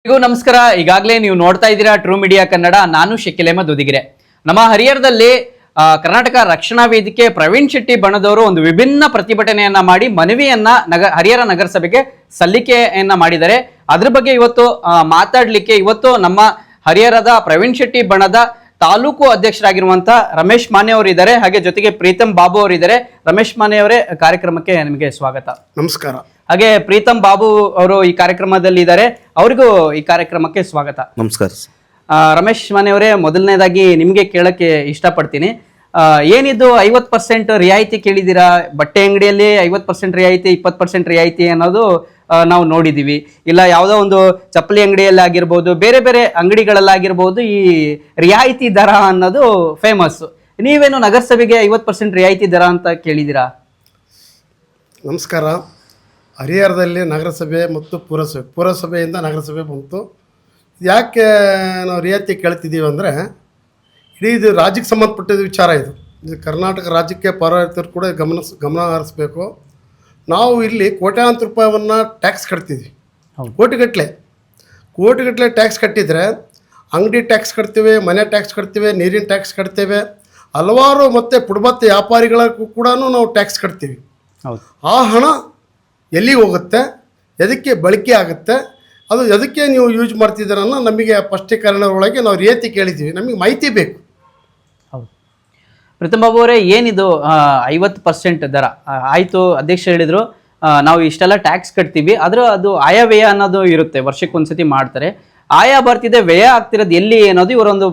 ನಮಸ್ಕಾರ. ಈಗಾಗಲೇ ನೀವು ನೋಡ್ತಾ ಇದ್ದೀರಾ ಟ್ರೂ ಮೀಡಿಯಾ ಕನ್ನಡ. ನಾನು ಶಕೀಲ್ ಅಹಮದ್ ಉದಿಗೆರೆ. ನಮ್ಮ ಹರಿಹರದಲ್ಲಿ ಕರ್ನಾಟಕ ರಕ್ಷಣಾ ವೇದಿಕೆ ಪ್ರವೀಣ್ ಶೆಟ್ಟಿ ಬಣದವರು ಒಂದು ವಿಭಿನ್ನ ಪ್ರತಿಭಟನೆಯನ್ನ ಮಾಡಿ ಮನವಿಯನ್ನ ಹರಿಹರ ನಗರಸಭೆಗೆ ಸಲ್ಲಿಕೆಯನ್ನ ಮಾಡಿದ್ದಾರೆ. ಅದ್ರ ಬಗ್ಗೆ ಇವತ್ತು ಮಾತಾಡ್ಲಿಕ್ಕೆ ಇವತ್ತು ನಮ್ಮ ಹರಿಹರದ ಪ್ರವೀಣ್ ಶೆಟ್ಟಿ ಬಣದ ತಾಲೂಕು ಅಧ್ಯಕ್ಷರಾಗಿರುವಂತ ರಮೇಶ್ ಮಾನೆ ಅವರು ಇದ್ದಾರೆ. ಹಾಗೆ ಜೊತೆಗೆ ಪ್ರೀತಮ್ ಬಾಬು ಅವರು ಇದ್ದಾರೆ. ರಮೇಶ್ ಮಾನೆ ಅವರೇ, ಕಾರ್ಯಕ್ರಮಕ್ಕೆ ನಿಮಗೆ ಸ್ವಾಗತ. ನಮಸ್ಕಾರ. ಹಾಗೆ ಪ್ರೀತಮ್ ಬಾಬು ಅವರು ಈ ಕಾರ್ಯಕ್ರಮದಲ್ಲಿ ಇದ್ದಾರೆ, ಅವರಿಗೂ ಈ ಕಾರ್ಯಕ್ರಮಕ್ಕೆ ಸ್ವಾಗತ. ನಮಸ್ಕಾರ. ರಮೇಶ್ ಮಾನೆ ಅವರೇ, ಮೊದಲನೇದಾಗಿ ನಿಮಗೆ ಕೇಳಕ್ಕೆ ಇಷ್ಟಪಡ್ತೀನಿ. ಏನಿದು 50% ರಿಯಾಯಿತಿ ಕೇಳಿದ್ದೀರಾ? ಬಟ್ಟೆ ಅಂಗಡಿಯಲ್ಲಿ 50% ರಿಯಾಯಿತಿ, 20% ರಿಯಾಯಿತಿ ಅನ್ನೋದು ನಾವು ನೋಡಿದ್ದೀವಿ. ಇಲ್ಲ ಯಾವುದೋ ಒಂದು ಚಪ್ಪಲಿ ಅಂಗಡಿಯಲ್ಲಿ ಆಗಿರ್ಬೋದು, ಬೇರೆ ಬೇರೆ ಅಂಗಡಿಗಳಲ್ಲಾಗಿರ್ಬೋದು, ಈ ರಿಯಾಯಿತಿ ದರ ಅನ್ನೋದು ಫೇಮಸ್. ನೀವೇನು ನಗರಸಭೆಗೆ 50% ರಿಯಾಯಿತಿ ದರ ಅಂತ ಕೇಳಿದ್ದೀರಾ? ನಮಸ್ಕಾರ. ಹರಿಹರದಲ್ಲಿ ನಗರಸಭೆ ಮತ್ತು ಪುರಸಭೆಯಿಂದ ನಗರಸಭೆ ಬಂತು. ಯಾಕೆ ನಾವು ರಿಯಾಯಿತಿ ಕೇಳ್ತಿದ್ದೀವಿ ಅಂದರೆ, ಇಡೀ ಇದು ರಾಜ್ಯಕ್ಕೆ ಸಂಬಂಧಪಟ್ಟಿದ ವಿಚಾರ. ಇದು ಕರ್ನಾಟಕ ರಾಜ್ಯಕ್ಕೆ ಪೌರಾಯುಕ್ತರು ಕೂಡ ಗಮನ ಹರಿಸ್ಬೇಕು. ನಾವು ಇಲ್ಲಿ ಕೋಟ್ಯಾಂತರ ರೂಪಾಯಿಯನ್ನು ಟ್ಯಾಕ್ಸ್ ಕಟ್ತೀವಿ. ಕೋಟಿಗಟ್ಟಲೆ ಟ್ಯಾಕ್ಸ್ ಕಟ್ಟಿದರೆ ಅಂಗಡಿ ಟ್ಯಾಕ್ಸ್ ಕಟ್ತೇವೆ, ಮನೆ ಟ್ಯಾಕ್ಸ್ ಕಟ್ತೇವೆ, ನೀರಿನ ಟ್ಯಾಕ್ಸ್ ಕಟ್ತೇವೆ, ಹಲವಾರು ಮತ್ತು ಪುಡ್ಬತ್ತ ವ್ಯಾಪಾರಿಗಳಿಗೂ ಕೂಡ ನಾವು ಟ್ಯಾಕ್ಸ್ ಕಟ್ತೀವಿ. ಆ ಹಣ ಎಲ್ಲಿಗೆ ಹೋಗುತ್ತೆ, ಎದಕ್ಕೆ ಬಳಕೆ ಆಗುತ್ತೆ, ಅದು ಎದಕ್ಕೆ ನೀವು ಯೂಸ್ ಮಾಡ್ತಿದ್ದೀರ ಅನ್ನೋ ನಮಗೆ ಸ್ಪಷ್ಟೀಕರಣ ಒಳಗೆ ನಾವು ರಿಯಾಯಿತಿ ಕೇಳಿದ್ದೀವಿ. ನಮಗೆ ಮಾಹಿತಿ ಬೇಕು. ಹೌದು. ಪ್ರೀತಮ್ ಬಾಬು ಅವರೇ, ಏನಿದು 50% ದರ ಆಯಿತು? ಅಧ್ಯಕ್ಷ ಹೇಳಿದರು ನಾವು ಇಷ್ಟೆಲ್ಲ ಟ್ಯಾಕ್ಸ್ ಕಟ್ತೀವಿ, ಆದರೆ ಅದು ಆಯವ್ಯಯ ಅನ್ನೋದು ಇರುತ್ತೆ, ವರ್ಷಕ್ಕೊಂದ್ಸತಿ ಮಾಡ್ತಾರೆ. ಆಯ ಬರ್ತಿದೆ, ವ್ಯಯ ಆಗ್ತಿರೋದು ಎಲ್ಲಿ ಅನ್ನೋದು ಇವರೊಂದು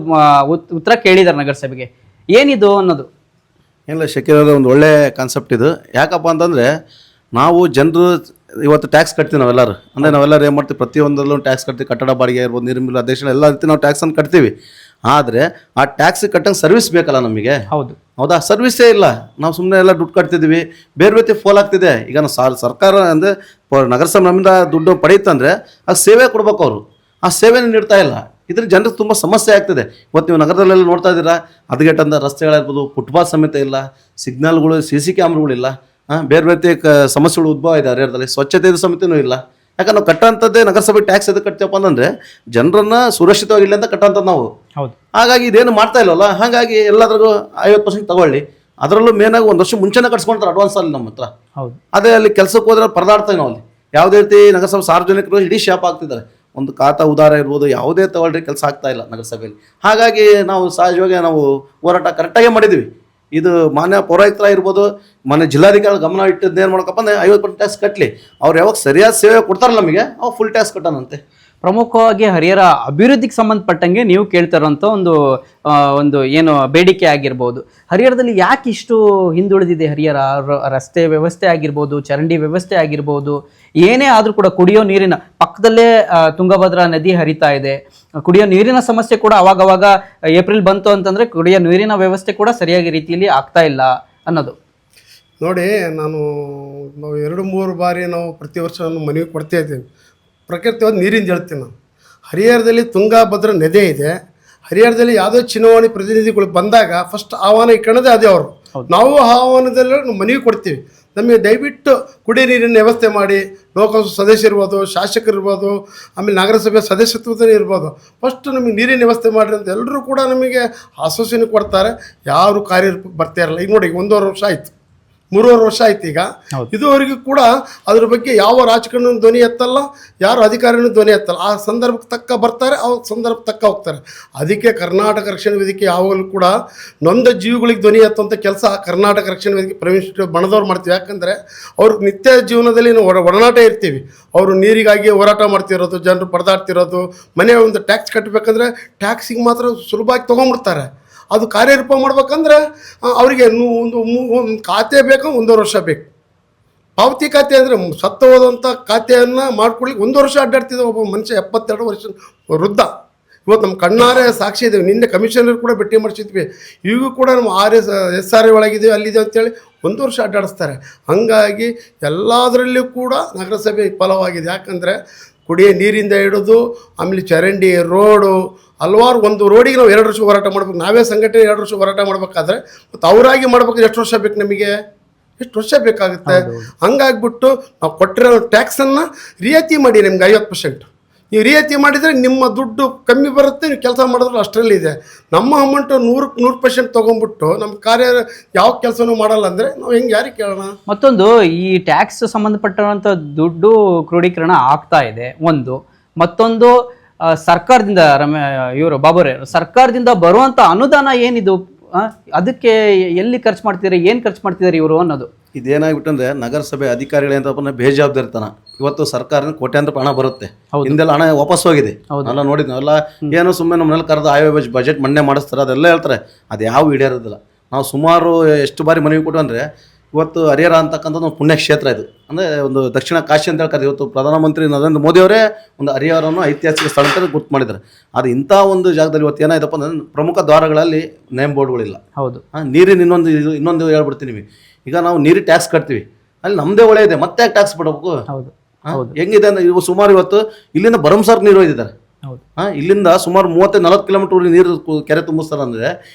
ಉತ್ತರ ಕೇಳಿದ್ದಾರೆ ನಗರಸಭೆಗೆ. ಏನಿದು ಅನ್ನೋದು? ಏನಿಲ್ಲ ಶಕೀಲ್, ಒಂದು ಒಳ್ಳೆ ಕಾನ್ಸೆಪ್ಟ್ ಇದು. ಯಾಕಪ್ಪ ಅಂತಂದರೆ, ನಾವು ಜನರು ಇವತ್ತು ಟ್ಯಾಕ್ಸ್ ಕಟ್ತೀವಿ ನಾವೆಲ್ಲರೂ. ಅಂದರೆ ನಾವೆಲ್ಲರೂ ಏನು ಮಾಡ್ತೀವಿ, ಪ್ರತಿಯೊಂದರಲ್ಲೂ ಟ್ಯಾಕ್ಸ್ ಕಟ್ತೀವಿ. ಕಟ್ಟಡ ಬಾಡಿಗೆ ಇರ್ಬೋದು, ನೀರಿನ ಬಿಲ್, ಅಧ್ಯಕ್ಷ, ಎಲ್ಲ ರೀತಿ ನಾವು ಟ್ಯಾಕ್ಸನ್ನು ಕಟ್ತೀವಿ. ಆದರೆ ಆ ಟ್ಯಾಕ್ಸ್ ಕಟ್ಟಂಗೆ ಸರ್ವಿಸ್ ಬೇಕಲ್ಲ ನಮಗೆ. ಹೌದಾ? ಸರ್ವಿಸೇ ಇಲ್ಲ. ನಾವು ಸುಮ್ಮನೆ ಎಲ್ಲ ದುಡ್ಡು ಕಟ್ತಿದ್ದೀವಿ, ಬೇರೆ ರೀತಿ ಫೋಲ್ ಆಗ್ತಿದೆ. ಈಗ ನಾವು ಸರ್ಕಾರ ಅಂದರೆ ನಗರಸಭೆ ನಮ್ಮಿಂದ ದುಡ್ಡು ಪಡೆಯುತ್ತಂದರೆ ಅದು ಸೇವೆ ಕೊಡ್ಬೇಕು. ಅವರು ಆ ಸೇವೆನ ನೀಡ್ತಾ ಇಲ್ಲ. ಇದ್ರ ಜನರಿಗೆ ತುಂಬ ಸಮಸ್ಯೆ ಆಗ್ತಿದೆ. ಇವತ್ತು ನೀವು ನಗರದಲ್ಲೆಲ್ಲ ನೋಡ್ತಾ ಇದ್ದೀರಾ, ಹದಗೆಟ್ಟಂಥ ರಸ್ತೆಗಳಿರ್ಬೋದು, ಫುಟ್ಪಾತ್ ಸಮೇತ ಇಲ್ಲ, ಸಿಗ್ನಲ್ಗಳು, CC ಕ್ಯಾಮ್ರಾಗಳಿಲ್ಲ, ಬೇರೆ ಬೇರೆ ಸಮಸ್ಯೆಗಳು ಉದ್ಭವ ಇದೆ. ಹರಿಹರದಲ್ಲಿ ಸ್ವಚ್ಛತೆ ಸಮಿತಿನೂ ಇಲ್ಲ. ಯಾಕಂದ್ರೆ ನಾವು ಕಟ್ಟಂಥದ್ದೇ ನಗರಸಭೆ ಟ್ಯಾಕ್ಸ್ ಎದಕ್ಕೆ ಕಟ್ತೀವಪ್ಪ ಅಂತಂದರೆ ಜನರನ್ನು ಸುರಕ್ಷಿತವಾಗಿಲ್ಲ ಅಂತ ಕಟ್ಟಂಥದ್ದು ನಾವು. ಹಾಗಾಗಿ ಇದೇನು ಮಾಡ್ತಾ ಇಲ್ಲವಲ್ಲ, ಹಾಗಾಗಿ ಎಲ್ಲದ್ರಿಗೂ 50% ತಗೊಳ್ಳಿ. ಅದರಲ್ಲೂ ಮೇನಾಗಿ ಒಂದು ವರ್ಷ ಮುಂಚೆನೇ ಕಟ್ಸ್ಕೊಳ್ತಾರೆ ಅಡ್ವಾನ್ಸ್ ಅಲ್ಲಿ ನಮ್ಮ ಹತ್ರ. ಅದೇ ಅಲ್ಲಿ ಕೆಲಸಕ್ಕೆ ಹೋದ್ರೆ ಪರದಾಡ್ತೀವಿ ನಾವು. ಅಲ್ಲಿ ಯಾವುದೇ ರೀತಿ ನಗರಸಭೆ ಸಾರ್ವಜನಿಕರು ಇಡೀ ಶಾಪ್ ಆಗ್ತಿದ್ದಾರೆ. ಒಂದು ಖಾತಾ ಉದಾರ ಇರ್ಬೋದು, ಯಾವುದೇ ತಗೊಳ್ರಿ ಕೆಲಸ ಆಗ್ತಾ ಇಲ್ಲ ನಗರಸಭೆಯಲ್ಲಿ. ಹಾಗಾಗಿ ನಾವು ಸಹಜವಾಗಿ ನಾವು ಹೋರಾಟ ಕರೆಕ್ಟಾಗೇ ಮಾಡಿದ್ದೀವಿ. ಇದು ಮಾನ್ಯ ಪೌರಾಯುಕ್ತರ ಇರ್ಬೋದು, ಮಾನ್ಯ ಜಿಲ್ಲಾಧಿಕಾರಿ ಗಮನ ಇಟ್ಟಿದ್ದು ಏನು ಮಾಡ್ಕಪ್ಪ ಅಂದರೆ 50% ಟ್ಯಾಕ್ಸ್ ಕಟ್ಟಲಿ. ಅವ್ರು ಯಾವಾಗ ಸರಿಯಾದ ಸೇವೆ ಕೊಡ್ತಾರಲ್ಲ ನಮಗೆ, ಅವಾಗ ಫುಲ್ ಟ್ಯಾಕ್ಸ್ ಕಟ್ಟೋಣಂತೆ. ಪ್ರಮುಖವಾಗಿ ಹರಿಹರ ಅಭಿವೃದ್ಧಿಗೆ ಸಂಬಂಧಪಟ್ಟಂಗೆ ನೀವು ಕೇಳ್ತಾರಂಥ ಒಂದು ಏನು ಬೇಡಿಕೆ ಆಗಿರ್ಬೋದು. ಹರಿಹರದಲ್ಲಿ ಯಾಕೆ ಇಷ್ಟು ಹಿಂದುಳಿದಿದೆ ಹರಿಹರ? ರಸ್ತೆ ವ್ಯವಸ್ಥೆ ಆಗಿರ್ಬೋದು, ಚರಂಡಿ ವ್ಯವಸ್ಥೆ ಆಗಿರ್ಬೋದು, ಏನೇ ಆದರೂ ಕೂಡ ಕುಡಿಯೋ ನೀರಿನ ಪಕ್ಕದಲ್ಲೇ ತುಂಗಭದ್ರಾ ನದಿ ಹರಿತಾ ಇದೆ. ಕುಡಿಯೋ ನೀರಿನ ಸಮಸ್ಯೆ ಕೂಡ ಅವಾಗವಾಗ ಏಪ್ರಿಲ್ ಬಂತು ಅಂತಂದರೆ ಕುಡಿಯೋ ನೀರಿನ ವ್ಯವಸ್ಥೆ ಕೂಡ ಸರಿಯಾಗಿ ರೀತಿಯಲ್ಲಿ ಆಗ್ತಾ ಇಲ್ಲ ಅನ್ನೋದು. ನೋಡಿ, ನಾವು 2-3 ಬಾರಿ ನಾವು ಪ್ರತಿ ವರ್ಷ ಮನವಿ ಕೊಡ್ತಾ ಇದ್ದೀವಿ. ಪ್ರಕೃತಿವಾದ ನೀರಿಂದ ಹೇಳ್ತೀವಿ ನಾವು. ಹರಿಹರದಲ್ಲಿ ತುಂಗಭದ್ರಾ ನದಿ ಇದೆ. ಹರಿಹರದಲ್ಲಿ ಯಾವುದೋ ಚುನಾವಣೆ ಪ್ರತಿನಿಧಿಗಳು ಬಂದಾಗ ಫಸ್ಟ್ ಆಹ್ವಾನ ಇಟ್ಕೊಳ್ಳೋದೇ ಅದೇ ಅವರು. ನಾವು ಆಹ್ವಾನದಲ್ಲಿ ಮನವಿ ಕೊಡ್ತೀವಿ, ನಮಗೆ ದಯವಿಟ್ಟು ಕುಡಿಯ ನೀರಿನ ವ್ಯವಸ್ಥೆ ಮಾಡಿ. ಲೋಕಸಭಾ ಸದಸ್ಯರಿರ್ಬೋದು, ಶಾಸಕರಿರ್ಬೋದು, ಆಮೇಲೆ ನಗರಸಭೆ ಸದಸ್ಯತ್ವದಲ್ಲಿ ಇರ್ಬೋದು, ಫಸ್ಟ್ ನಮಗೆ ನೀರಿನ ವ್ಯವಸ್ಥೆ ಮಾಡಿರಿ ಅಂತ ಎಲ್ಲರೂ ಕೂಡ ನಮಗೆ ಆಶ್ವಾಸನೆ ಕೊಡ್ತಾರೆ. ಯಾರು ಕಾರ್ಯರೂಪಕ್ಕೆ ಬರ್ತಾ ಇರಲ್ಲ. ಈಗ ನೋಡಿ, 1.5 ವರ್ಷ ಆಯಿತು, 3.5 ವರ್ಷ ಆಯ್ತು. ಈಗ ಇದುವರೆಗೂ ಕೂಡ ಅದ್ರ ಬಗ್ಗೆ ಯಾವ ರಾಜಕಾರಣ ಧ್ವನಿ ಎತ್ತಲ್ಲ, ಯಾರು ಅಧಿಕಾರಿನೂ ಧ್ವನಿ ಎತ್ತಲ್ಲ. ಆ ಸಂದರ್ಭಕ್ಕೆ ತಕ್ಕ ಬರ್ತಾರೆ, ಅವ್ರ ಸಂದರ್ಭಕ್ಕೆ ತಕ್ಕ ಹೋಗ್ತಾರೆ. ಅದಕ್ಕೆ ಕರ್ನಾಟಕ ರಕ್ಷಣಾ ವೇದಿಕೆ ಯಾವಾಗಲೂ ಕೂಡ ನೊಂದ ಜೀವಿಗಳಿಗೆ ಧ್ವನಿ ಎತ್ತುವಂಥ ಕೆಲಸ ಕರ್ನಾಟಕ ರಕ್ಷಣಾ ವೇದಿಕೆ ಪ್ರವೀಣ್ ಶೆಟ್ಟಿ ಬಣದವ್ರು ಮಾಡ್ತೀವಿ. ಯಾಕಂದರೆ ಅವ್ರ ನಿತ್ಯ ಜೀವನದಲ್ಲಿ ನಾವು ಒಡನಾಟ ಇರ್ತೀವಿ. ಅವರು ನೀರಿಗಾಗಿ ಹೋರಾಟ ಮಾಡ್ತಿರೋದು, ಜನರು ಪರದಾಡ್ತಿರೋದು, ಮನೆ ಒಂದು ಟ್ಯಾಕ್ಸ್ ಕಟ್ಟಬೇಕಂದ್ರೆ ಟ್ಯಾಕ್ಸಿಗೆ ಮಾತ್ರ ಸುಲಭವಾಗಿ ತೊಗೊಂಡ್ಬಿಡ್ತಾರೆ. ಅದು ಕಾರ್ಯರೂಪ ಮಾಡ್ಬೇಕಂದ್ರೆ ಅವರಿಗೆ ಒಂದು ಖಾತೆ ಬೇಕು, 1.5 ವರ್ಷ ಬೇಕು. ಪಾವತಿ ಖಾತೆ ಅಂದರೆ ಸತ್ತು ಹೋದಂಥ ಖಾತೆಯನ್ನು ಮಾಡ್ಕೊಳ್ಳಿಕ್ಕೆ 1 ವರ್ಷ ಅಡ್ಡಾಡ್ತಿದ್ದ ಒಬ್ಬ ಮನುಷ್ಯ, 72 ವರ್ಷ ವೃದ್ಧ. ಇವತ್ತು ನಮ್ಮ ಕಣ್ಣಾರೆ ಸಾಕ್ಷಿ ಇದ್ದೀವಿ. ನಿನ್ನೆ ಕಮಿಷನರ್ ಕೂಡ ಭೇಟಿ ಮಾಡಿಸಿದ್ವಿ. ಈಗೂ ಕೂಡ ನಮ್ಮ SRA ಒಳಗಿದ್ದೀವಿ, ಅಲ್ಲಿದೆ ಅಂತೇಳಿ 1 ವರ್ಷ ಅಡ್ಡಾಡಿಸ್ತಾರೆ. ಹಾಗಾಗಿ ಎಲ್ಲದರಲ್ಲೂ ಕೂಡ ನಗರಸಭೆ ವಿಫಲವಾಗಿದೆ. ಯಾಕಂದರೆ ಕುಡಿಯೋ ನೀರಿಂದ ಹಿಡಿದು ಆಮೇಲೆ ಚರಂಡಿ, ರೋಡು, ಹಲವಾರು ಒಂದು ರೋಡಿಗೆ ನಾವು 2 ವರ್ಷ ಹೋರಾಟ ಮಾಡ್ಬೇಕು. ನಾವೇ ಸಂಘಟನೆ 2 ವರ್ಷ ಹೋರಾಟ ಮಾಡ್ಬೇಕಾದ್ರೆ ಮತ್ತು ಅವರಾಗಿ ಮಾಡ್ಬೇಕಾದ್ರೆ ಎಷ್ಟು ವರ್ಷ ಬೇಕು ನಮಗೆ? ಎಷ್ಟು ವರ್ಷ ಬೇಕಾಗುತ್ತೆ? ಹಂಗಾಗ್ಬಿಟ್ಟು ನಾವು ಕೊಟ್ಟಿರೋ ಟ್ಯಾಕ್ಸನ್ನು ರಿಯಾಯಿತಿ ಮಾಡಿ ನಿಮ್ಗೆ 50%. ನೀವು ರಿಯಾಯಿತಿ ಮಾಡಿದರೆ ನಿಮ್ಮ ದುಡ್ಡು ಕಮ್ಮಿ ಬರುತ್ತೆ, ನೀವು ಕೆಲಸ ಮಾಡಿದ್ರೆ ಅಷ್ಟರಲ್ಲಿ ಇದೆ. ನಮ್ಮ ಅಮೌಂಟು 100% ತೊಗೊಂಡ್ಬಿಟ್ಟು ನಮ್ಮ ಕಾರ್ಯ ಯಾವ ಕೆಲಸನೂ ಮಾಡಲ್ಲ ಅಂದರೆ ನಾವು ಹೆಂಗೆ ಯಾರಿಗೆ ಕೇಳೋಣ? ಮತ್ತೊಂದು, ಈ ಟ್ಯಾಕ್ಸ್ ಸಂಬಂಧಪಟ್ಟಂಥ ದುಡ್ಡು ಕ್ರೋಢೀಕರಣ ಆಗ್ತಾ ಇದೆ ಒಂದು. ಮತ್ತೊಂದು, ಸರ್ಕಾರದಿಂದ ಇವರು ಬಾಬುರೇ, ಸರ್ಕಾರದಿಂದ ಬರುವಂಥ ಅನುದಾನ ಏನಿದು, ಅದಕ್ಕೆ ಎಲ್ಲಿ ಖರ್ಚು ಮಾಡ್ತಿದ್ದಾರೆ, ಏನು ಖರ್ಚು ಮಾಡ್ತಿದ್ದಾರೆ ಇವರು ಅನ್ನೋದು. ಇದೇನಾಗ್ಬಿಟ್ಟಂದ್ರೆ ನಗರಸಭೆ ಅಧಿಕಾರಿಗಳೇನಪ್ಪ ಬೇಜವಾಬ್ದಾರಿತನ. ಇವತ್ತು ಸರ್ಕಾರ ಕೋಟ್ಯಾಂತರ ಹಣ ಬರುತ್ತೆ, ಹಿಂದೆಲ್ಲ ಹಣ ವಾಪಸ್ ಹೋಗಿದೆ. ಎಲ್ಲ ನೋಡಿದ್ವಿ ನಾವೆಲ್ಲ. ಏನು ಸುಮ್ಮನೆ ನಮ್ಮನೆಲ್ಲ ಕರೆದು ಆಯವ್ಯಯ ಬಜೆಟ್ ಮಣ್ಣೆ ಮಾಡಿಸ್ತಾರೆ, ಅದೆಲ್ಲ ಹೇಳ್ತಾರೆ, ಅದು ಯಾವ ಈಡೇರೋದಿಲ್ಲ. ನಾವು ಸುಮಾರು ಎಷ್ಟು ಬಾರಿ ಮನವಿ ಕೊಟ್ಟು ಅಂದರೆ, ಇವತ್ತು ಹರಿಹರ ಅಂತಕ್ಕಂಥದ್ದು ಒಂದು ಪುಣ್ಯಕ್ಷೇತ್ರ ಇದು. ಅಂದರೆ ಒಂದು ದಕ್ಷಿಣ ಕಾಶಿ ಅಂತ ಹೇಳ್ತಾರೆ. ಇವತ್ತು ಪ್ರಧಾನಮಂತ್ರಿ ನರೇಂದ್ರ ಮೋದಿ ಅವರೇ ಒಂದು ಹರಿಹರವನ್ನು ಐತಿಹಾಸಿಕ ಸ್ಥಳ ಅಂತ ಗುರ್ತು ಮಾಡಿದ್ದಾರೆ. ಅದು ಇಂಥ ಒಂದು ಜಾಗದಲ್ಲಿ ಇವತ್ತು ಏನಾಯ್ತಪ್ಪ ಅಂದ್ರೆ, ಪ್ರಮುಖ ದ್ವಾರಗಳಲ್ಲಿ ನೇಮ್ ಬೋರ್ಡ್ಗಳಿಲ್ಲ. ಹೌದು. ನೀರಿನ ಇನ್ನೊಂದು ಹೇಳ್ಬಿಡ್ತೀನಿ ನಿಮಗೆ. ಈಗ ನಾವು ನೀರಿಗೆ ಟ್ಯಾಕ್ಸ್ ಕಟ್ತೀವಿ, ಅಲ್ಲಿ ನಮ್ಮದೇ ಒಳ್ಳೆ ಇದೆ, ಮತ್ತೆ ಯಾಕೆ ಟ್ಯಾಕ್ಸ್ ಬಿಡಬೇಕು? ಹೆಂಗಿದೆ ಅಂದ್ರೆ, ಇವು ಸುಮಾರು ಇವತ್ತು ಇಲ್ಲಿಂದ ಭರಮಸಾಗರ ನೀರು ಒಯ್ದಿದ್ದಾರೆ. ಇಲ್ಲಿಂದ ಸುಮಾರು 30-40 ಕಿಲೋಮೀಟರ್ ನೀರು ಕೆರೆ ತುಂಬಿಸ್ತಾರೆ. ಅಂದ್ರೆ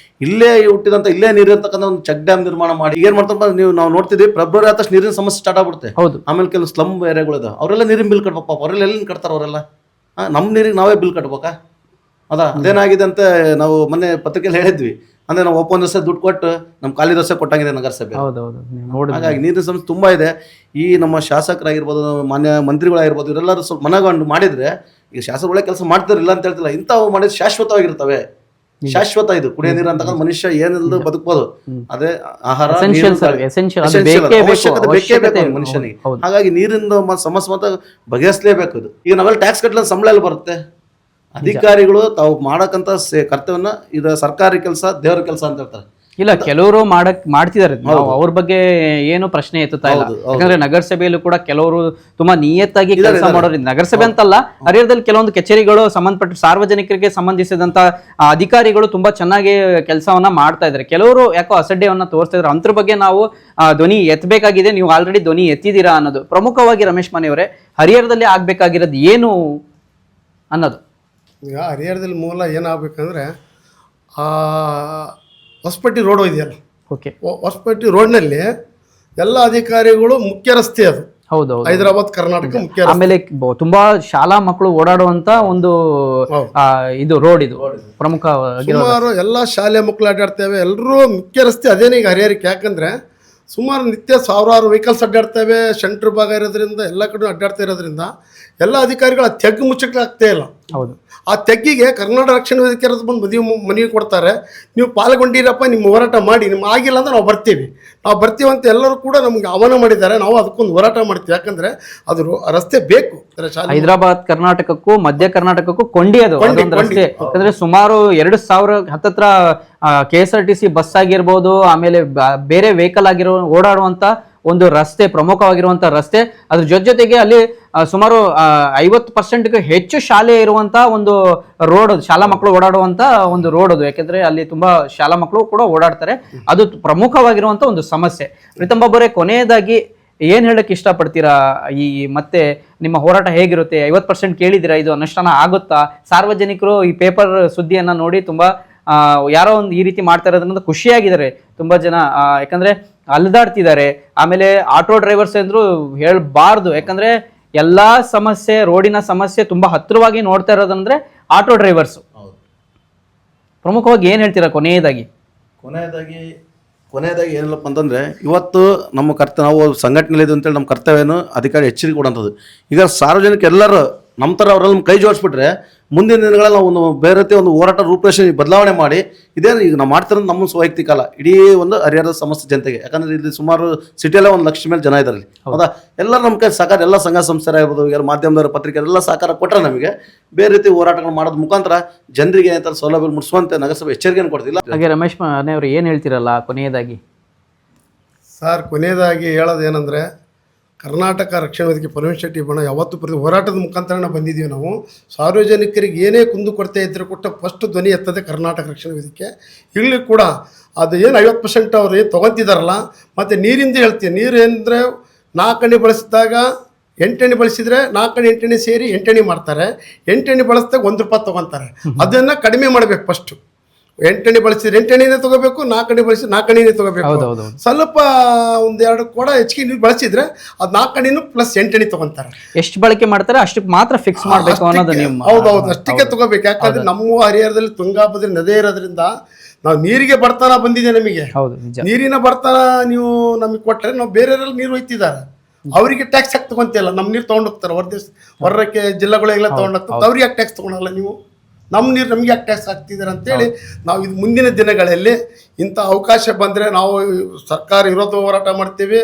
ಇಲ್ಲೇ ಹುಟ್ಟಿದಂತ ಇಲ್ಲೇ ನೀರು ಇರ್ತಕ್ಕಂಥ ಒಂದು ಚೆಕ್ ಡ್ಯಾಮ್ ನಿರ್ಮಾಣ ಮಾಡಿ ಏನ್ ಮಾಡ್ತಾರ ನಾವು ನೋಡ್ತಿದ್ವಿ. ಫೆಬ್ರವರಿ ಆದ ತಕ್ಷಣ ನೀರಿನ ಸಮಸ್ಯೆ ಸ್ಟಾರ್ಟ್ ಆಗ್ಬಿಡುತ್ತೆ. ಆಮೇಲೆ ಕೆಲವು ಸ್ಲಮ್ ಏರಿಯಾಗಳಿದೆ, ಅವರೆಲ್ಲ ನೀರಿನ ಬಿಲ್ ಕಟ್ಬೇಕು. ಅವರೆಲ್ಲ ಎಲ್ಲಿ ಕಟ್ತಾರ ಅವರೆಲ್ಲ? ನಮ್ಮ ನೀರಿಗೆ ನಾವೇ ಬಿಲ್ ಕಟ್ಬೇಕಾ? ಅದೇನಾಗಿದೆ ಅಂತ ನಾವು ಮೊನ್ನೆ ಪತ್ರಿಕೆಯಲ್ಲಿ ಹೇಳಿದ್ವಿ. ಅಂದ್ರೆ ನಾವು ಒಪ್ಪಂದ ದೋಸೆ ದುಡ್ಡು ಕೊಟ್ಟು ನಮ್ಮ ಖಾಲಿ ದೋಸೆ ಕೊಟ್ಟಂಗಿದೆ ನಗರಸಭೆ. ಹಾಗಾಗಿ ನೀರಿನ ಸಮಸ್ಯೆ ತುಂಬಾ ಇದೆ. ಈ ನಮ್ಮ ಶಾಸಕರಾಗಿರ್ಬೋದು, ಮಾನ್ಯ ಮಂತ್ರಿಗಳಾಗಿರ್ಬೋದು, ಇವರೆಲ್ಲರೂ ಸ್ವಲ್ಪ ಮನಗಂಡು ಮಾಡಿದ್ರೆ, ಈಗ ಶಾಸಕರೊಳ್ಳೆ ಕೆಲಸ ಮಾಡ್ತಾರಿಲ್ಲ ಅಂತ ಹೇಳ್ತಿಲ್ಲ, ಇಂಥವು ಮಾಡಿದ್ರೆ ಶಾಶ್ವತವಾಗಿರ್ತವೆ. ಶಾಶ್ವತ ಇದು ಕುಡಿಯೋ ನೀರು ಅಂತಕ್ಕಂಥ ಮನುಷ್ಯ ಏನಿಲ್ಲದ ಬದುಕಬಹುದು. ಅದೇ ಆಹಾರ ಅವಶ್ಯಕತೆ ಬೇಕೇ ಬೇಕು ಮನುಷ್ಯನಿಗೆ. ಹಾಗಾಗಿ ನೀರಿನ ಸಮಸ್ಯೆ ಮಾತ್ರ ಬಗೆಹರಿಸಲೇಬೇಕು. ಇದು ಈಗ ನಾವೆಲ್ಲ ಟ್ಯಾಕ್ಸ್ ಕಟ್ಟಲ ಸಂಬಳ ಎಲ್ಲ ಬರುತ್ತೆ. ಅಧಿಕಾರಿಗಳು ತಾವು ಮಾಡಕ್ಕಂತ ಕರ್ತವ್ಯನ ಇದು ಸರ್ಕಾರಿ ಕೆಲಸ, ದೇವರ ಕೆಲಸ ಅಂತ ಹೇಳ್ತಾರೆ. ಇಲ್ಲ, ಕೆಲವರು ಮಾಡ್ತಿದ್ದಾರೆ, ಅವ್ರ ಬಗ್ಗೆ ಏನು ಪ್ರಶ್ನೆ ಎತ್ತುತ್ತಾ ಇಲ್ಲ. ಯಾಕಂದ್ರೆ ನಗರಸಭೆಯಲ್ಲೂ ಕೂಡ ಕೆಲವರು ತುಂಬಾ ನಿಯತ್ತಾಗಿ ಕೆಲಸ ಮಾಡೋರು. ನಗರಸಭೆ ಅಂತಲ್ಲ, ಹರಿಹರದಲ್ಲಿ ಕೆಲವೊಂದು ಕಚೇರಿಗಳು ಸಂಬಂಧಪಟ್ಟ ಸಾರ್ವಜನಿಕರಿಗೆ ಸಂಬಂಧಿಸಿದಂತ ಅಧಿಕಾರಿಗಳು ತುಂಬಾ ಚೆನ್ನಾಗಿ ಕೆಲಸವನ್ನ ಮಾಡ್ತಾ ಇದ್ದಾರೆ. ಕೆಲವರು ಯಾಕೋ ಅಸಡ್ಡೆಯನ್ನ ತೋರಿಸ್ತಾ ಇದ್ದಾರೆ. ಅಂತರ ಬಗ್ಗೆ ನಾವು ಧ್ವನಿ ಎತ್ತಬೇಕಾಗಿದೆ. ನೀವು ಆಲ್ರೆಡಿ ಧ್ವನಿ ಎತ್ತಿದ್ದೀರಾ ಅನ್ನೋದು. ಪ್ರಮುಖವಾಗಿ ರಮೇಶ್ ಮನೆಯವರೇ, ಹರಿಹರದಲ್ಲಿ ಆಗ್ಬೇಕಾಗಿರೋದು ಏನು ಅನ್ನೋದು. ಈಗ ಹರಿಹರದಲ್ಲಿ ಮೂಲ ಏನಾಗಬೇಕಂದ್ರೆ, ಹೊಸಪೇಟೆ ರೋಡ್ ಇದೆಯಲ್ಲ, ಹೊಸಪೇಟೆ ರೋಡ್ನಲ್ಲಿ ಎಲ್ಲ ಅಧಿಕಾರಿಗಳು ಮುಖ್ಯ ರಸ್ತೆ ಅದು. ಹೌದು, ಹೈದರಾಬಾದ್ ಕರ್ನಾಟಕ ಮುಖ್ಯ. ಆಮೇಲೆ ತುಂಬಾ ಶಾಲಾ ಮಕ್ಕಳು ಓಡಾಡುವಂತ ಒಂದು ಇದು ರೋಡ್, ಇದು ಪ್ರಮುಖ. ಸುಮಾರು ಎಲ್ಲ ಶಾಲೆ ಮಕ್ಕಳು ಅಡ್ಡಾಡ್ತೇವೆ, ಎಲ್ಲರೂ ಮುಖ್ಯ ರಸ್ತೆ ಅದೇನೇ ಈಗ ಹರಿಹರಕ್ಕೆ. ಯಾಕಂದ್ರೆ ಸುಮಾರು ನಿತ್ಯ ಸಾವಿರಾರು ವೆಹಿಕಲ್ಸ್ ಅಡ್ಡಾಡ್ತೇವೆ. ಸೆಂಟ್ರ್ ಭಾಗ ಇರೋದ್ರಿಂದ ಎಲ್ಲ ಕಡೆ ಅಡ್ಡಾಡ್ತಾ ಇರೋದ್ರಿಂದ ಎಲ್ಲ ಅಧಿಕಾರಿಗಳು ಆ ತೆಗ್ಗು ಮುಚ್ಚಕ್ಕೆ ಆಗ್ತಾ ಇಲ್ಲ. ಹೌದು. ಆ ತೆಗ್ಗಿಗೆ ಕರ್ನಾಟಕ ರಕ್ಷಣಾ ವೇದಿಕೆ ಬಂದು ಮನವಿ ಕೊಡ್ತಾರೆ, ನೀವು ಪಾಲ್ಗೊಂಡಿರಪ್ಪ, ನಿಮ್ಮ ಹೋರಾಟ ಮಾಡಿ, ನಿಮ್ಮ ಆಗಿಲ್ಲ ಅಂದ್ರೆ ನಾವು ಬರ್ತೀವಿ ಅಂತ ಎಲ್ಲರೂ ಕೂಡ ನಮ್ಗೆ ಆಹ್ವಾನ ಮಾಡಿದ್ದಾರೆ. ನಾವು ಅದಕ್ಕೊಂದು ಹೋರಾಟ ಮಾಡ್ತೀವಿ. ಯಾಕಂದ್ರೆ ಅದು ರಸ್ತೆ ಬೇಕು. ಹೈದರಾಬಾದ್ ಕರ್ನಾಟಕಕ್ಕೂ ಮಧ್ಯ ಕರ್ನಾಟಕಕ್ಕೂ ಕೊಂಡಿ ಅದು ರಸ್ತೆ. ಯಾಕಂದ್ರೆ ಸುಮಾರು 2000 ಹತ್ತತ್ರ KSRTC ಬಸ್ ಆಗಿರ್ಬೋದು, ಆಮೇಲೆ ಬೇರೆ ವೆಹಿಕಲ್ ಓಡಾಡುವಂತ ಒಂದು ರಸ್ತೆ, ಪ್ರಮುಖವಾಗಿರುವಂತಹ ರಸ್ತೆ. ಅದ್ರ ಜೊತೆಗೆ ಅಲ್ಲಿ ಸುಮಾರು 50% ಹೆಚ್ಚು ಶಾಲೆ ಇರುವಂತ ಒಂದು ರೋಡ್, ಶಾಲಾ ಮಕ್ಕಳು ಓಡಾಡುವಂತ ಒಂದು ರೋಡ್ ಅದು. ಯಾಕಂದ್ರೆ ಅಲ್ಲಿ ತುಂಬಾ ಶಾಲಾ ಮಕ್ಕಳು ಕೂಡ ಓಡಾಡ್ತಾರೆ. ಅದು ಪ್ರಮುಖವಾಗಿರುವಂತ ಒಂದು ಸಮಸ್ಯೆ. ಪ್ರೀತಮ್ ಬಾಬುರೇ, ಕೊನೆಯದಾಗಿ ಏನ್ ಹೇಳಕ್ ಇಷ್ಟಪಡ್ತೀರಾ? ಈ ಮತ್ತೆ ನಿಮ್ಮ ಹೋರಾಟ ಹೇಗಿರುತ್ತೆ? 50% ಕೇಳಿದಿರಾ, ಇದು ಅನುಷ್ಠಾನ ಆಗುತ್ತಾ? ಸಾರ್ವಜನಿಕರು ಈ ಪೇಪರ್ ಸುದ್ದಿಯನ್ನ ನೋಡಿ ತುಂಬಾ ಯಾರೋ ಒಂದು ಈ ರೀತಿ ಮಾಡ್ತಾ ಇರೋದ್ರಿಂದ ಖುಷಿಯಾಗಿದ್ದಾರೆ ತುಂಬಾ ಜನ. ಯಾಕಂದ್ರೆ ಅಲ್ದಾಡ್ತಿದ್ದಾರೆ. ಆಮೇಲೆ ಆಟೋ ಡ್ರೈವರ್ಸ್ ಅಂದ್ರು ಹೇಳ್ಬಾರ್ದು. ಯಾಕಂದ್ರೆ ಎಲ್ಲಾ ಸಮಸ್ಯೆ, ರೋಡಿನ ಸಮಸ್ಯೆ ತುಂಬಾ ಹತ್ತಿರವಾಗಿ ನೋಡ್ತಾ ಇರೋದಂದ್ರೆ ಆಟೋ ಡ್ರೈವರ್ಸ್. ಪ್ರಮುಖವಾಗಿ ಏನ್ ಹೇಳ್ತೀರಾ ಕೊನೆಯದಾಗಿ ಏನಿಲ್ಲಪ್ಪ ಅಂತಂದ್ರೆ, ಇವತ್ತು ನಮ್ಮ ನಾವು ಸಂಘಟನೆ ಇದೆ ಅಂತೇಳಿ ನಮ್ಮ ಕರ್ತವ್ಯನು ಅಧಿಕಾರಿ ಎಚ್ಚರಿಕೆ ಕೊಡುವಂಥದ್ದು. ಈಗ ಸಾರ್ವಜನಿಕ ಎಲ್ಲರೂ ನಮ್ಮ ಥರ ಅವರೆಲ್ಲ ಕೈ ಜೋಡಿಸ್ಬಿಟ್ರೆ ಮುಂದಿನ ದಿನಗಳಲ್ಲಿ ನಾವು ಒಂದು ಬೇರೆ ರೀತಿ ಒಂದು ಹೋರಾಟ ರೂಪರೇಷೆ ಬದಲಾವಣೆ ಮಾಡಿ, ಇದೇನು ಈಗ ನಾವು ಮಾಡ್ತಿರೋದು ನಮ್ಮ ವೈಯಕ್ತಿಕ ಅಲ್ಲ, ಇಡೀ ಒಂದು ಹರಿಹರದ ಸಮಸ್ಯೆ ಜನತೆಗೆ. ಯಾಕಂದ್ರೆ ಇಲ್ಲಿ ಸುಮಾರು ಸಿಟಿಯಲ್ಲೇ 1 ಲಕ್ಷ ಮೇಲೆ ಜನ ಇದ್ದಾರೆ. ಹೌದಾ? ಎಲ್ಲರೂ ನಮ್ಮ ಕೈ ಸಹಕಾರ, ಎಲ್ಲ ಸಂಘ ಸಂಸ್ಥೆ ಆಗಿರ್ಬೋದು, ಎಲ್ಲ ಮಾಧ್ಯಮದವರು, ಪತ್ರಿಕೆ ಎಲ್ಲ ಸಹಕಾರ ಕೊಟ್ಟರೆ ನಮಗೆ ಬೇರೆ ರೀತಿ ಹೋರಾಟಗಳು ಮಾಡೋದ್ ಮುಖಾಂತರ ಜನರಿಗೆ ಏನಂತ ಸೌಲಭ್ಯ ಮುಟ್ಟಿಸುವಂತೆ ನಗರಸಭೆ ಎಚ್ಚರಿಕೆಯನ್ನು ಕೊಡ್ತಿಲ್ಲ. ಹಾಗೆ ರಮೇಶ್ ಮನೆಯವರು ಏನು ಹೇಳ್ತಿರಲ್ಲ ಕೊನೆಯದಾಗಿ? ಸರ್, ಕೊನೆಯದಾಗಿ ಹೇಳೋದೇನೆಂದರೆ, ಕರ್ನಾಟಕ ರಕ್ಷಣಾ ವೇದಿಕೆ ಪ್ರವೀಣ್ ಶೆಟ್ಟಿ ಬಣ ಯಾವತ್ತೂ ಹೋರಾಟದ ಮುಖಾಂತರ ಬಂದಿದ್ದೀವಿ. ನಾವು ಸಾರ್ವಜನಿಕರಿಗೆ ಏನೇ ಕುಂದು ಕೊರತೆ ಇದ್ದರೂ ಕೊಟ್ಟ ಫಸ್ಟ್ ಧ್ವನಿ ಎತ್ತದೆ ಕರ್ನಾಟಕ ರಕ್ಷಣಾ ವೇದಿಕೆ. ಇಲ್ಲಿ ಕೂಡ ಅದು ಏನು 50% ಅವ್ರು ಏನು ತೊಗೊತಿದಾರಲ್ಲ. ಮತ್ತು ನೀರಿಂದ ಹೇಳ್ತೀವಿ, ನೀರು ಏನಂದರೆ 4 ಎಣ್ಣೆ ಬಳಸಿದಾಗ 8 ಎಣ್ಣೆ ಬಳಸಿದರೆ 4 ಎಣ್ಣೆ 8 ಎಣ್ಣೆ ಸೇರಿ 8 ಎಣ್ಣೆ ಮಾಡ್ತಾರೆ. 8 ಎಣ್ಣೆ ಬಳಸಿದಾಗ 1 ರೂಪಾಯಿ ತೊಗೊತಾರೆ. ಅದನ್ನು ಕಡಿಮೆ ಮಾಡಬೇಕು ಫಸ್ಟು. 8 ಅಣಿ ಬಳಸಿದ್ರೆ 8 ಅಣಿನೇ ತಗೋಬೇಕು, 4 ಅಣಿ ಬಳಸಿ 4 ಅಣಿನೇ ತಗೋಬೇಕು. ಹೌದೌದು. ಸ್ವಲ್ಪ ಒಂದೆರಡು ಕೂಡ ಹೆಚ್ಚಿಗೆ ನೀರು ಬಳಸಿದ್ರೆ ಅದು 4 ಅಣಿನೂ ಪ್ಲಸ್ 8 ಅಣಿ ತಗೊಂತಾರೆ. ಎಷ್ಟು ಬಳಕೆ ಮಾಡ್ತಾರೆ ಅಷ್ಟಕ್ಕೆ ಮಾತ್ರ ಫಿಕ್ಸ್ ಮಾಡಬೇಕು ಅನ್ನೋದು ನಿಮ್ಮ. ಹೌದೌದು, ಅಷ್ಟಕ್ಕೆ ತಗೋಬೇಕು. ಯಾಕಂದ್ರೆ ನಮ್ಮ ಹರಿಹರದಲ್ಲಿ ತುಂಗಾಭದ್ರಾ ನದಿ ಇರೋದ್ರಿಂದ ನಾವು ನೀರಿಗೆ ಬಡತನ ಬಂದಿದೆ ನಮಗೆ. ಹೌದು ನಿಜ. ನೀರಿನ ಬಡತನ ನೀವು ನಮಗೆ ಕೊಟ್ಟರೆ ನಾವು ಬೇರೆಯವರಲ್ಲಿ ನೀರು ಒಯ್ತಿದ್ದಾರೆ, ಅವರಿಗೆ ಟ್ಯಾಕ್ಸ್ ಯಾಕೆ ತಗೊಂತಿಲ್ಲ? ನಮ್ಮ ನೀರು ತೊಗೊಂಡು ಹೋಗ್ತಾರೆ ಹೊರಕ್ಕೆ ಜಿಲ್ಲೆಗಳಿಗೆಲ್ಲ ತೊಗೊಂಡು ಹೋಗ್ತಾರೆ, ಅವ್ರಿಗೆ ಯಾಕೆ ಟ್ಯಾಕ್ಸ್ ತೊಗೊಳಲ್ಲ ನೀವು? ನಮ್ಮ ನೀರು ನಮ್ಗೆ ಯಾಕೆ ಟ್ಯಾಕ್ಸ್ ಹಾಕ್ತಿದ್ದಾರೆ ಅಂತೇಳಿ ನಾವು ಇದು ಮುಂದಿನ ದಿನಗಳಲ್ಲಿ ಇಂಥ ಅವಕಾಶ ಬಂದರೆ ನಾವು ಸರ್ಕಾರ ವಿರೋಧ ಹೋರಾಟ ಮಾಡ್ತೀವಿ,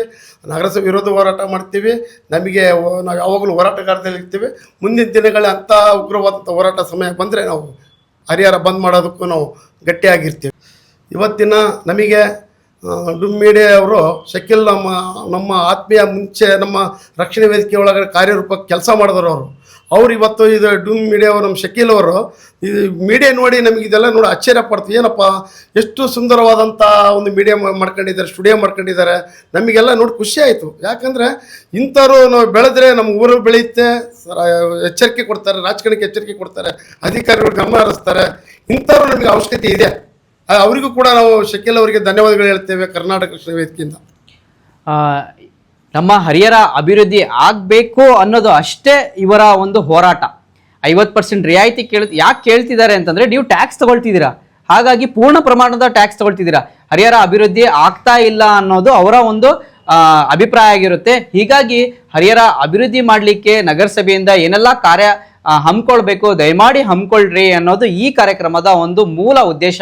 ನಗರಸಭೆ ವಿರೋಧ ಹೋರಾಟ ಮಾಡ್ತೀವಿ. ನಮಗೆ ನಾವು ಯಾವಾಗಲೂ ಹೋರಾಟಗಾರದಲ್ಲಿ ಇರ್ತೀವಿ. ಮುಂದಿನ ದಿನಗಳಲ್ಲಿ ಅಂಥ ಉಗ್ರವಾದಂಥ ಹೋರಾಟ ಸಮಯ ಬಂದರೆ ನಾವು ಹರಿಹರ ಬಂದ್ ಮಾಡೋದಕ್ಕೂ ನಾವು ಗಟ್ಟಿಯಾಗಿರ್ತೀವಿ. ಇವತ್ತಿನ ನಮಗೆ ಡುಮ್ ಮೀಡಿಯಾ ಅವರು ಶಕೀಲ್ ನಮ್ಮ ಆತ್ಮೀಯ ಮುಂಚೆ ನಮ್ಮ ರಕ್ಷಣೆ ವೇದಿಕೆ ಒಳಗಡೆ ಕಾರ್ಯರೂಪಕ್ಕೆ ಕೆಲಸ ಮಾಡಿದವರು ಅವ್ರು ಇವತ್ತು ಇದು ಡುಮ್ ಮೀಡಿಯಾ ಅವರು ನಮ್ಮ ಶಕೀಲ್ ಅವರು ಇದು ಮೀಡಿಯಾ ನೋಡಿ ನಮಗೆ ಇದೆಲ್ಲ ನೋಡಿ ಆಶ್ಚರ್ಯ ಪಡ್ತೀವಿ. ಏನಪ್ಪ ಎಷ್ಟು ಸುಂದರವಾದಂಥ ಒಂದು ಮೀಡಿಯಾ ಮಾಡ್ಕೊಂಡಿದ್ದಾರೆ, ಸ್ಟುಡಿಯೋ ಮಾಡ್ಕೊಂಡಿದ್ದಾರೆ. ನಮಗೆಲ್ಲ ನೋಡಿ ಖುಷಿ ಆಯಿತು. ಯಾಕಂದರೆ ಇಂಥವ್ರು ನಾವು ಬೆಳೆದ್ರೆ ನಮ್ಮ ಊರು ಬೆಳೆಯುತ್ತೆ, ಎಚ್ಚರಿಕೆ ಕೊಡ್ತಾರೆ, ರಾಜಕಾರಣಕ್ಕೆ ಎಚ್ಚರಿಕೆ ಕೊಡ್ತಾರೆ, ಅಧಿಕಾರಿಗಳು ಗಮನ ಹರಿಸ್ತಾರೆ. ಇಂಥವ್ರು ನಮಗೆ ಅವಶ್ಯಕತೆ ಇದೆ. ಅವರಿಗೂ ಕೂಡ ನಾವು ಶಕೀಲ್ ಅವರಿಗೆ ಧನ್ಯವಾದಗಳು ಹೇಳ್ತೇವೆ ಕರ್ನಾಟಕ ರಕ್ಷಣಾ ವೇದಿಕೆಯಿಂದ. ನಮ್ಮ ಹರಿಹರ ಅಭಿವೃದ್ಧಿ ಆಗಬೇಕು ಅನ್ನೋದು ಅಷ್ಟೇ ಇವರ ಒಂದು ಹೋರಾಟ. 50% ರಿಯಾಯಿತಿ ಯಾಕೆ ಕೇಳ್ತಿದ್ದಾರೆ ಅಂತಂದರೆ, ನೀವು ಟ್ಯಾಕ್ಸ್ ತಗೊಳ್ತಿದ್ದೀರಾ, ಹಾಗಾಗಿ ಪೂರ್ಣ ಪ್ರಮಾಣದ ಟ್ಯಾಕ್ಸ್ ತಗೊಳ್ತಿದ್ದೀರಾ, ಹರಿಹರ ಅಭಿವೃದ್ಧಿ ಆಗ್ತಾ ಇಲ್ಲ ಅನ್ನೋದು ಅವರ ಒಂದು ಅಭಿಪ್ರಾಯ ಆಗಿರುತ್ತೆ. ಹೀಗಾಗಿ ಹರಿಹರ ಅಭಿವೃದ್ಧಿ ಮಾಡಲಿಕ್ಕೆ ನಗರಸಭೆಯಿಂದ ಏನೆಲ್ಲ ಕಾರ್ಯ ಹಮ್ಮಿಕೊಳ್ಬೇಕು ದಯಮಾಡಿ ಹಮ್ಮಿಕೊಳ್ರಿ ಅನ್ನೋದು ಈ ಕಾರ್ಯಕ್ರಮದ ಒಂದು ಮೂಲ ಉದ್ದೇಶ.